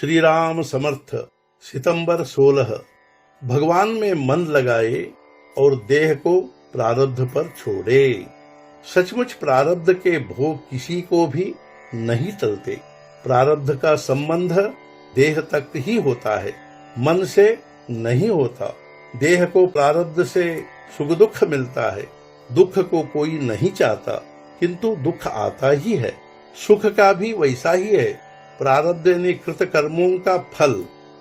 श्री राम समर्थ। सितंबर 16। भगवान में मन लगाए और देह को प्रारब्ध पर छोड़े। सचमुच प्रारब्ध के भोग किसी को भी नहीं टलते। प्रारब्ध का संबंध देह तक ही होता है, मन से नहीं होता। देह को प्रारब्ध से सुख दुख मिलता है। दुख को कोई नहीं चाहता, किंतु दुख आता ही है। सुख का भी वैसा ही है। प्रारब्ध यानी कृत कर्मों का फल,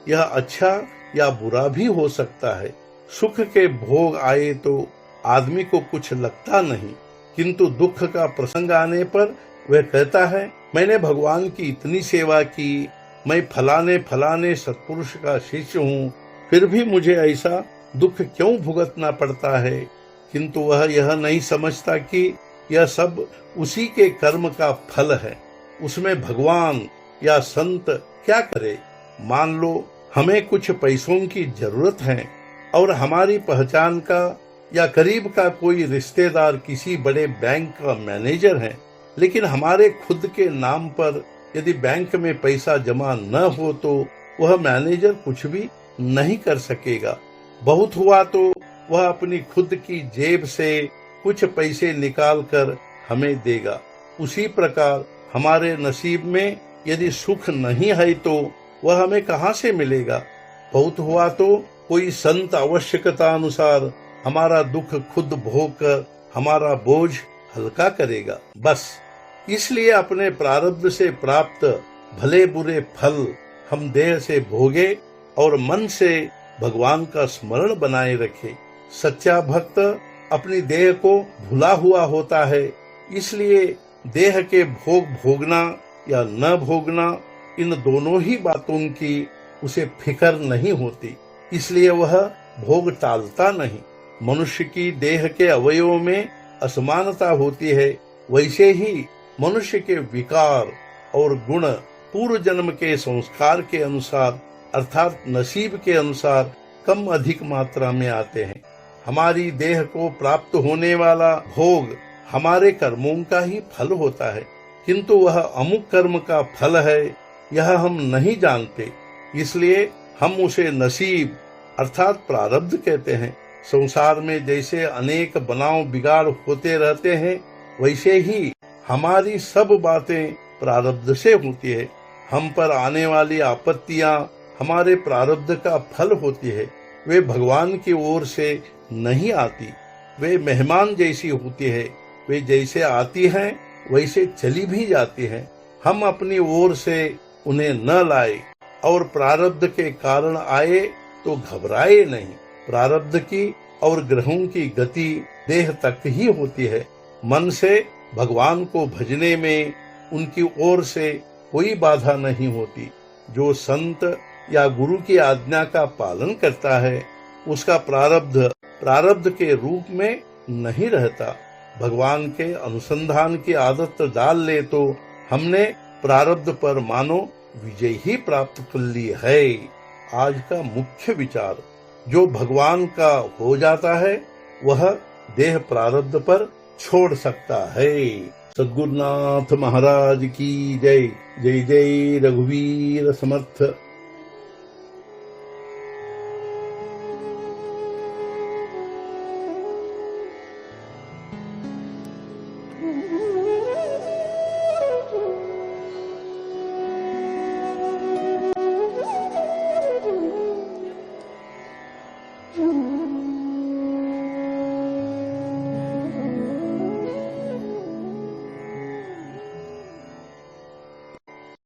यह अच्छा या बुरा भी हो सकता है। सुख के भोग आए तो आदमी को कुछ लगता नहीं, किंतु दुख का प्रसंग आने पर वह कहता है, मैंने भगवान की इतनी सेवा की, मैं फलाने फलाने सत्पुरुष का शिष्य हूँ, फिर भी मुझे ऐसा दुख क्यों भुगतना पड़ता है। किंतु वह यह नहीं समझता कि यह सब उसी के कर्म का फल है। उसमें भगवान या संत क्या करे। मान लो हमें कुछ पैसों की जरूरत है और हमारी पहचान का या करीब का कोई रिश्तेदार किसी बड़े बैंक का मैनेजर है, लेकिन हमारे खुद के नाम पर यदि बैंक में पैसा जमा न हो तो वह मैनेजर कुछ भी नहीं कर सकेगा। बहुत हुआ तो वह अपनी खुद की जेब से कुछ पैसे निकाल कर हमें देगा। उसी प्रकार हमारे नसीब में यदि सुख नहीं है तो वह हमें कहाँ से मिलेगा। बहुत हुआ तो कोई संत आवश्यकता अनुसार हमारा दुख खुद भोग कर हमारा बोझ हल्का करेगा। बस इसलिए अपने प्रारब्ध से प्राप्त भले बुरे फल हम देह से भोगे और मन से भगवान का स्मरण बनाए रखे। सच्चा भक्त अपनी देह को भुला हुआ होता है, इसलिए देह के भोग भोगना या न भोगना, इन दोनों ही बातों की उसे फिक्र नहीं होती, इसलिए वह भोग टालता नहीं। मनुष्य की देह के अवयवों में असमानता होती है, वैसे ही मनुष्य के विकार और गुण पूर्व जन्म के संस्कार के अनुसार अर्थात नसीब के अनुसार कम अधिक मात्रा में आते हैं। हमारी देह को प्राप्त होने वाला भोग हमारे कर्मों का ही फल होता है, किंतु वह अमुक कर्म का फल है, यह हम नहीं जानते, इसलिए हम उसे नसीब अर्थात प्रारब्ध कहते हैं। संसार में जैसे अनेक बनाव बिगाड़ होते रहते हैं, वैसे ही हमारी सब बातें प्रारब्ध से होती है। हम पर आने वाली आपत्तियां हमारे प्रारब्ध का फल होती है। वे भगवान की ओर से नहीं आती, वे मेहमान जैसी होती है। वे जैसे आती हैं वैसे चली भी जाती हैं। हम अपनी ओर से उन्हें न लाए और प्रारब्ध के कारण आए तो घबराए नहीं। प्रारब्ध की और ग्रहों की गति देह तक ही होती है। मन से भगवान को भजने में उनकी ओर से कोई बाधा नहीं होती। जो संत या गुरु की आज्ञा का पालन करता है, उसका प्रारब्ध के रूप में नहीं रहता। भगवान के अनुसंधान की आदत डाल ले तो हमने प्रारब्ध पर मानो विजय ही प्राप्त कर ली है। आज का मुख्य विचार, जो भगवान का हो जाता है वह देह प्रारब्ध पर छोड़ सकता है। सद्गुरुनाथ महाराज की जय। जय जय रघुवीर समर्थ। Mm-hmm.